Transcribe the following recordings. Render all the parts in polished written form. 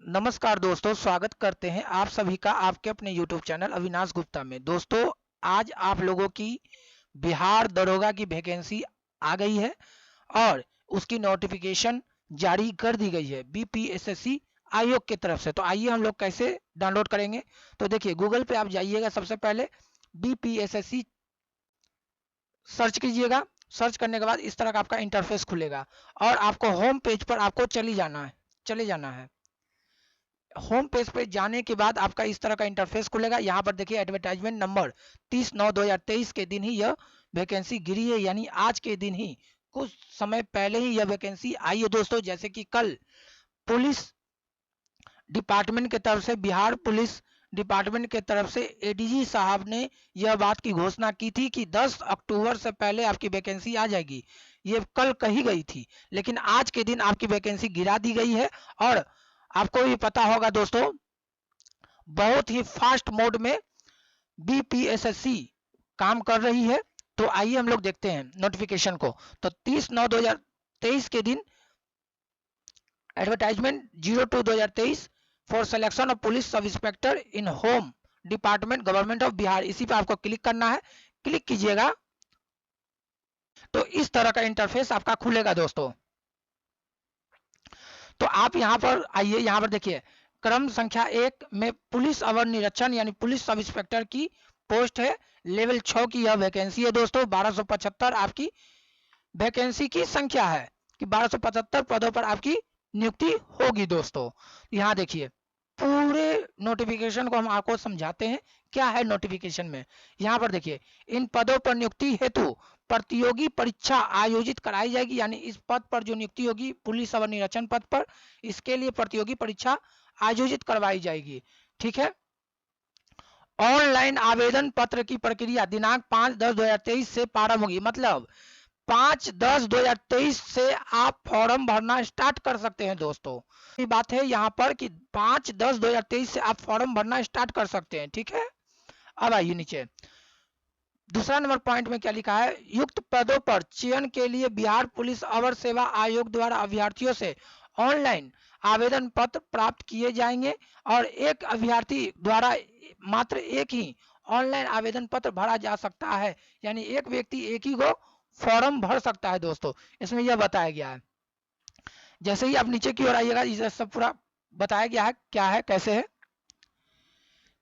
नमस्कार दोस्तों, स्वागत करते हैं आप सभी का आपके अपने YouTube चैनल अविनाश गुप्ता में। दोस्तों, आज आप लोगों की बिहार दरोगा की वैकेंसी आ गई है और उसकी नोटिफिकेशन जारी कर दी गई है बीपीएसएससी आयोग की तरफ से। तो आइए हम लोग कैसे डाउनलोड करेंगे। तो देखिए, गूगल पे आप जाइएगा, सबसे पहले बीपीएसएससी सर्च कीजिएगा। सर्च करने के बाद इस तरह का आपका इंटरफेस खुलेगा और आपको होम पेज पर आपको चले जाना है। होम पेज पे जाने के बाद आपका इस तरह का इंटरफेस खुलेगा। यहाँ पर देखिए, एडवर्टाइजमेंट नंबर 30/9/2023 के दिन ही यह वैकेंसी गिरी है, यानी आज के दिन ही, कुछ समय पहले ही यह वैकेंसी आई है दोस्तों। जैसे कि कल पुलिस डिपार्टमेंट की तरफ से, बिहार पुलिस डिपार्टमेंट की तरफ से एडीजी साहब ने यह बात की घोषणा की थी कि 10 अक्टूबर से पहले आपकी वैकेंसी आ जाएगी। ये कल कही गई थी, लेकिन आज के दिन आपकी वैकेंसी गिरा दी गई है। और आपको भी पता होगा दोस्तों, बहुत ही फास्ट मोड में बीपीएसएससी काम कर रही है। तो आइए हम लोग देखते हैं नोटिफिकेशन को। तो 30/9/2023 के दिन advertisement 02/2023 for selection of police sub inspector in home department government of Bihar, इसी पे आपको क्लिक करना है। क्लिक कीजिएगा तो इस तरह का इंटरफेस आपका खुलेगा दोस्तों। तो आप यहाँ पर आइए, यहाँ पर देखिए, क्रम संख्या 1 में पुलिस अवर निरीक्षण यानी पुलिस सब इंस्पेक्टर की पोस्ट है। लेवल 6 की यह वैकेंसी है दोस्तों। 1275 आपकी वैकेंसी की संख्या है कि 1275 पदों पर आपकी नियुक्ति होगी दोस्तों। यहाँ देखिए, पूरे नोटिफिकेशन को हम आपको समझाते हैं क्या है नोटिफिकेशन में। यहाँ पर देखिए, इन पदों पर नियुक्ति हेतु प्रतियोगी परीक्षा आयोजित कराई जाएगी, यानी इस पद पर जो नियुक्ति होगी पुलिस अवर निरीक्षण पद पर, इसके लिए प्रतियोगी परीक्षा आयोजित करवाई जाएगी। ठीक है। ऑनलाइन आवेदन पत्र की प्रक्रिया दिनांक 5/10/2023 से प्रारंभ होगी। मतलब 5/10/2023 से आप फॉर्म भरना स्टार्ट कर सकते हैं दोस्तों। ये बात है यहाँ पर कि 5/10/2023 से आप फॉर्म भरना स्टार्ट कर सकते हैं। ठीक है। अब आइए नीचे, दूसरा नंबर पॉइंट में क्या लिखा है, युक्त पदों पर चयन के लिए बिहार पुलिस अवर सेवा आयोग द्वारा अभ्यर्थियों से ऑनलाइन आवेदन पत्र प्राप्त किए जाएंगे और एक अभ्यर्थी द्वारा मात्र एक ही ऑनलाइन आवेदन पत्र भरा जा सकता है, यानी एक व्यक्ति एक ही को फॉर्म भर सकता है दोस्तों। इसमें यह बताया गया है। जैसे ही आप नीचे की ओर आइएगा, इसे सब पूरा बताया गया है क्या है कैसे है।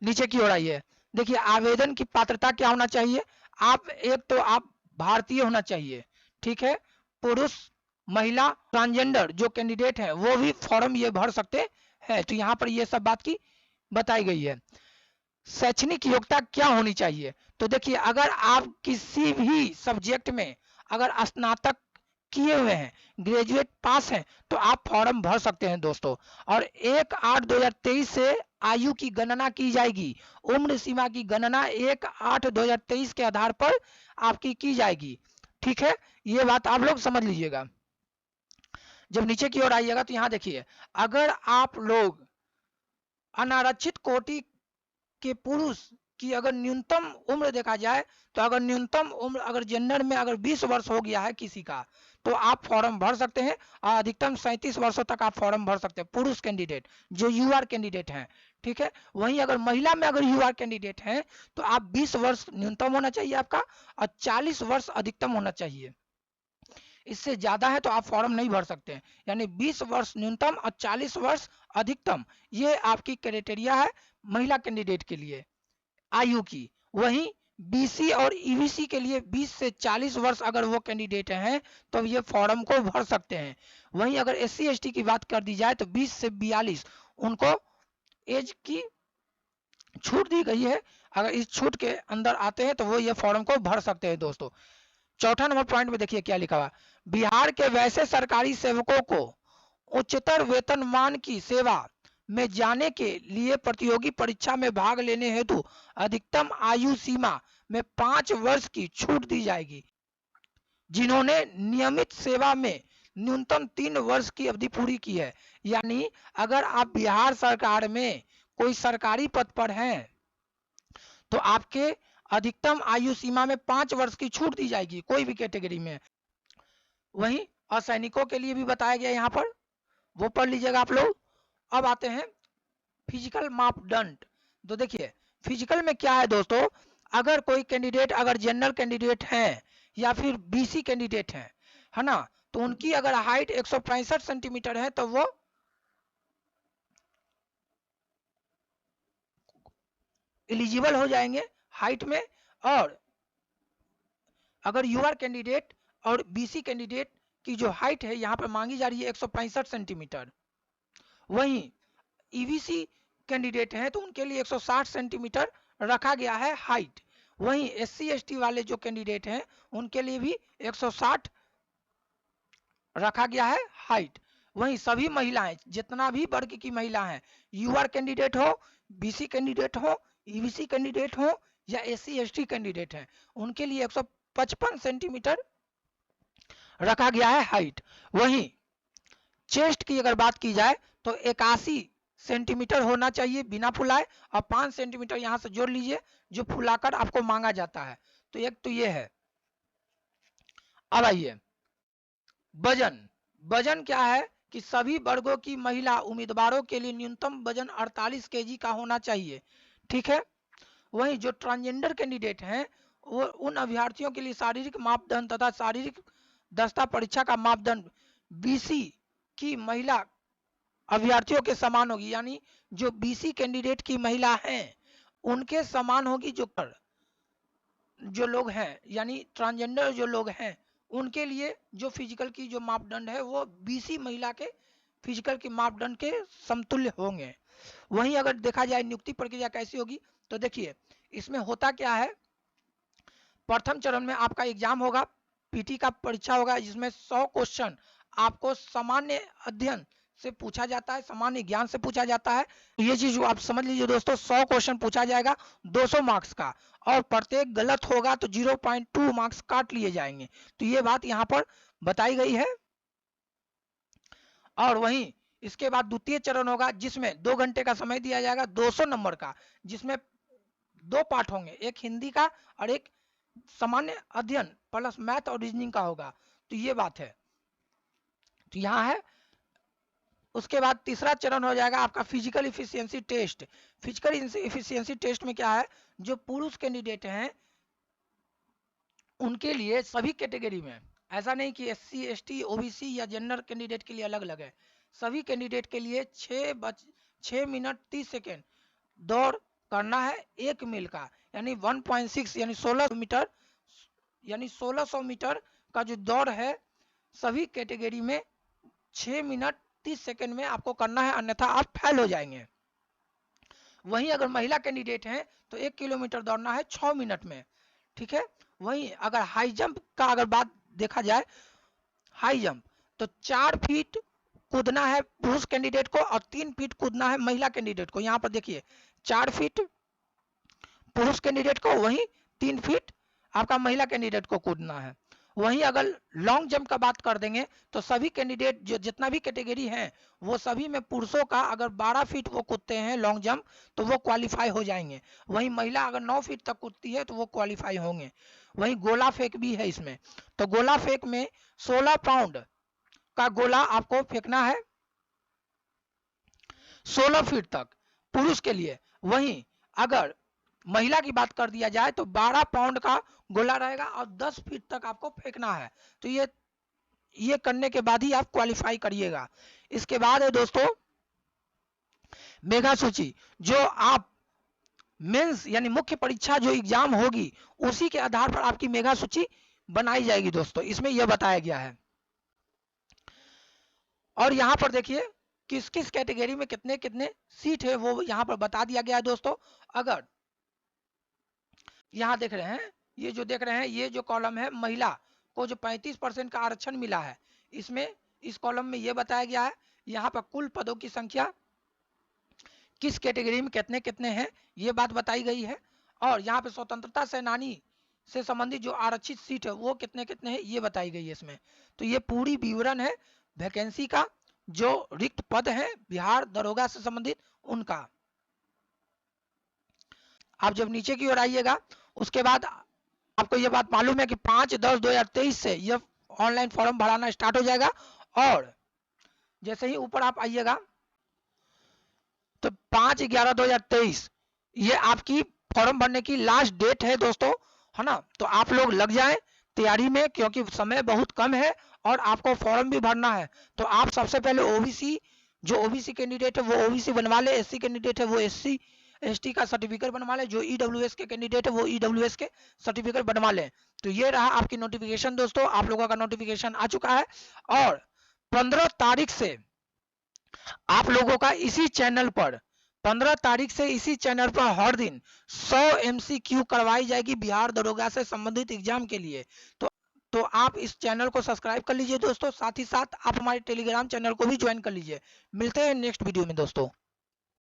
नीचे की ओर आइए, देखिए आवेदन की पात्रता क्या होना चाहिए। आप एक तो आप भारतीय होना चाहिए। ठीक है। पुरुष, महिला, ट्रांसजेंडर जो कैंडिडेट है वो भी फॉर्म ये भर सकते हैं। तो यहाँ पर ये सब बात की बताई गई है। शैक्षणिक योग्यता क्या होनी चाहिए, तो देखिए, अगर आप किसी भी सब्जेक्ट में अगर स्नातक किए हुए हैं, ग्रेजुएट पास हैं, तो आप फॉर्म भर सकते हैं दोस्तों। और 1/8/2023 से आयु की गणना की जाएगी। उम्र सीमा की गणना 1/8/2023 के आधार पर आपकी की जाएगी। ठीक है, ये बात आप लोग समझ लीजिएगा। जब नीचे की ओर आइएगा तो यहाँ देखिए, अगर आप लोग अनारक्षित कोटि के पुरुष की अगर न्यूनतम उम्र देखा जाए, तो अगर न्यूनतम उम्र अगर जेंडर में अगर 20 वर्ष हो गया है किसी का, तो आप फॉर्म भर सकते हैं। और अधिकतम 37 वर्षों तक आप फॉर्म भर सकते हैं, पुरुष कैंडिडेट जो यूआर कैंडिडेट हैं। ठीक है। वहीं अगर महिला में अगर यूआर कैंडिडेट हैं, तो आप 20 वर्ष न्यूनतम होना चाहिए आपका और 40 वर्ष अधिकतम होना चाहिए। इससे ज्यादा है तो आप फॉर्म नहीं भर सकते हैं। यानी 20 वर्ष न्यूनतम और 40 वर्ष अधिकतम, ये आपकी क्राइटेरिया है महिला कैंडिडेट के लिए आयु की। वहीं बीसी और ईबीसी के लिए 20 से 40 वर्ष अगर वो कैंडिडेट हैं तो ये फॉर्म को भर सकते हैं। वहीं अगर एससी एसटी की बात कर दी जाए तो 20 से 42 उनको एज की छूट दी गई है। अगर इस छूट के अंदर आते हैं तो वो ये फॉर्म को भर सकते हैं दोस्तों। चौथा नंबर पॉइंट में देखिए क्या लिखा हुआ, बिहार के वैसे सरकारी सेवकों को उच्चतर वेतनमान की सेवा में जाने के लिए प्रतियोगी परीक्षा में भाग लेने हेतु अधिकतम आयु सीमा में 5 वर्ष की छूट दी जाएगी। जिन्होंने नियमित सेवा में न्यूनतम 3 वर्ष की अवधि पूरी की है। यानी अगर आप बिहार सरकार में कोई सरकारी पद पर हैं तो आपके अधिकतम आयु सीमा में 5 वर्ष की छूट दी जाएगी कोई भी कैटेगरी में। वहीं असैनिकों के लिए भी बताया गया यहाँ पर, वो पढ़ लीजिएगा आप लोग। अब आते हैं फिजिकल मापदंड। तो देखिए फिजिकल में क्या है दोस्तों, अगर कोई कैंडिडेट अगर जनरल कैंडिडेट है या फिर बीसी कैंडिडेट है ना, तो उनकी अगर हाइट 165 सेंटीमीटर है तो वो एलिजिबल हो जाएंगे हाइट में। और अगर यूआर कैंडिडेट और बीसी कैंडिडेट की जो हाइट है यहाँ पर मांगी जा रही है 165 सेंटीमीटर, वहीं ईवीसी कैंडिडेट हैं तो उनके लिए 160 सेंटीमीटर रखा गया है हाइट। वहीं एससी एसटी वाले जो कैंडिडेट हैं उनके लिए भी 160 रखा गया है हाइट। वहीं सभी महिलाएं, जितना भी वर्ग की महिला हैं, यूआर कैंडिडेट हो, बीसी कैंडिडेट हो, ईवीसी कैंडिडेट हो या एससी एसटी कैंडिडेट हैं, उनके लिए 155 सेंटीमीटर रखा गया है हाइट। वहीं चेस्ट की अगर बात की जाए तो 81 सेंटीमीटर होना चाहिए बिना फुलाए, और 5 सेंटीमीटर यहां से जोड़ लीजिए जो फुलाकर आपको मांगा जाता है। तो एक तो ये है। अब आइए वजन। वजन क्या है कि सभी वर्गों की महिला उम्मीदवारों के लिए न्यूनतम वजन 48 केजी का होना चाहिए, ठीक है। वहीं जो ट्रांसजेंडर कैंडिडेट हैं वो उन अभ्यर्थियों के लिए शारीरिक मापदंड तथा शारीरिक दक्षता परीक्षा का मापदंड बीसी की महिला अभ्यर्थियों के समान होगी, यानी जो बीसी कैंडिडेट की महिला हैं उनके समान होगी। जो लोग हैं यानी ट्रांसजेंडर जो लोग हैं उनके लिए जो फिजिकल की जो मापदंड है वो बीसी महिला के फिजिकल के मापदंड के समतुल्य होंगे। वहीं अगर देखा जाए नियुक्ति प्रक्रिया कैसी होगी, तो देखिए इसमें होता क्या है, प्रथम चरण में आपका एग्जाम होगा, पीटी का परीक्षा होगा, जिसमें 100 क्वेश्चन आपको सामान्य अध्ययन से पूछा जाता है, सामान्य ज्ञान से पूछा जाता है। ये चीज आप समझ लीजिए दोस्तों, 100 क्वेश्चन पूछा जाएगा 200 मार्क्स का, और प्रत्येक गलत होगा तो 0.2 मार्क्स काट लिए जाएंगे। तो ये बात यहाँ पर बताई गई है। और वहीं इसके बाद द्वितीय चरण होगा जिसमें 2 घंटे का समय दिया जाएगा 200 नंबर का, जिसमें 2 पार्ट होंगे, एक हिंदी का और एक सामान्य अध्ययन प्लस मैथ और रीजनिंग का होगा। तो ये बात है, तो यहाँ है। उसके बाद तीसरा चरण हो जाएगा आपका physical efficiency test. Physical efficiency test में क्या है, जो पुरुष कैंडिडेट हैं उनके लिए सभी कैटेगरी में, ऐसा नहीं कि एससी एसटी ओबीसी या जनरल कैंडिडेट के लिए अलग अलग है, सभी कैंडिडेट के लिए 6 मिनट 30 सेकेंड दौड़ करना है 1 मील का, यानी 1.6 यानी 1600 मीटर, यानी 1600 मीटर का जो दौड़ है सभी कैटेगरी में 6 मिनट 30 सेकेंड में आपको करना है, अन्यथा आप फेल हो जाएंगे। वहीं अगर महिला कैंडिडेट हैं तो 1 किलोमीटर दौड़ना है 6 मिनट में, ठीक है। वहीं अगर हाई जंप का अगर बात देखा जाए, हाई जंप तो 4 फीट कूदना है पुरुष कैंडिडेट को और 3 फीट कूदना है महिला कैंडिडेट को। यहाँ पर देखिए 4 फीट पुरुष कैंडिडेट को, वहीं 3 फीट आपका महिला कैंडिडेट को कूदना है। वहीं अगर लॉन्ग जंप का बात कर देंगे तो सभी कैंडिडेट जो जितना भी कैटेगरी है वो सभी में पुरुषों का अगर 12 फीट वो कूदते हैं लॉन्ग जंप तो वो क्वालिफाई हो जाएंगे। वहीं महिला अगर 9 फीट तक कूदती है तो वो क्वालिफाई होंगे। वहीं गोला फेंक भी है इसमें, तो गोला फेंक में 16 पाउंड का गोला आपको फेंकना है 16 फीट तक पुरुष के लिए। वहीं अगर महिला की बात कर दिया जाए तो 12 पाउंड का गोला रहेगा और 10 फीट तक आपको फेंकना है। तो ये करने के बाद ही आप क्वालिफाई करिएगा। इसके बाद है दोस्तों मेगा सूची, जो आप मेंस यानी मुख्य परीक्षा जो एग्जाम होगी उसी के आधार पर आपकी मेगा सूची बनाई जाएगी दोस्तों, इसमें यह बताया गया है। और यहाँ पर देखिए किस किस कैटेगरी में कितने कितने सीट है वो यहाँ पर बता दिया गया है दोस्तों। अगर यहाँ देख रहे हैं, ये जो देख रहे हैं ये जो कॉलम है महिला को जो 35% का आरक्षण मिला है, इसमें इस कॉलम में ये बताया गया है यहाँ पर कुल पदों की संख्या किस कैटेगरी में कितने कितने हैं ये बात बताई गई है। और यहाँ पे स्वतंत्रता सेनानी से संबंधित जो आरक्षित सीट है वो कितने कितने हैं ये बताई गई है इसमें। तो ये पूरी विवरण है वैकेंसी का, जो रिक्त पद है बिहार दरोगा से संबंधित उनका। आप जब नीचे की ओर आइएगा उसके बाद आपको यह बात मालूम है कि 5/10/2023 से यह ऑनलाइन फॉर्म भराना स्टार्ट हो जाएगा। और जैसे ही ऊपर आप आइएगा तो 5/11/2023 ये आपकी फॉर्म भरने की लास्ट डेट है दोस्तों, है ना। तो आप लोग लग जाएं तैयारी में, क्योंकि समय बहुत कम है और आपको फॉर्म भी भरना है। तो आप सबसे पहले ओबीसी, जो ओबीसी कैंडिडेट है वो ओबीसी बनवा ले, एससी कैंडिडेट है वो एससी एसटी का सर्टिफिकेट बनवा ले, जो ईडब्ल्यूएस के कैंडिडेट है वो ईडब्ल्यूएस के सर्टिफिकेट बनवा ले। तो ये रहा आपकी नोटिफिकेशन दोस्तों, आप लोगों का नोटिफिकेशन आ चुका है। और 15 तारीख से आप लोगों का इसी चैनल पर 15 तारीख से इसी चैनल पर हर दिन 100 एमसीक्यू करवाई जाएगी बिहार दरोगा से संबंधित एग्जाम के लिए। तो आप इस चैनल को सब्सक्राइब कर लीजिए दोस्तों, साथ ही साथ आप हमारे टेलीग्राम चैनल को भी ज्वाइन कर लीजिए। मिलते हैं नेक्स्ट वीडियो में दोस्तों।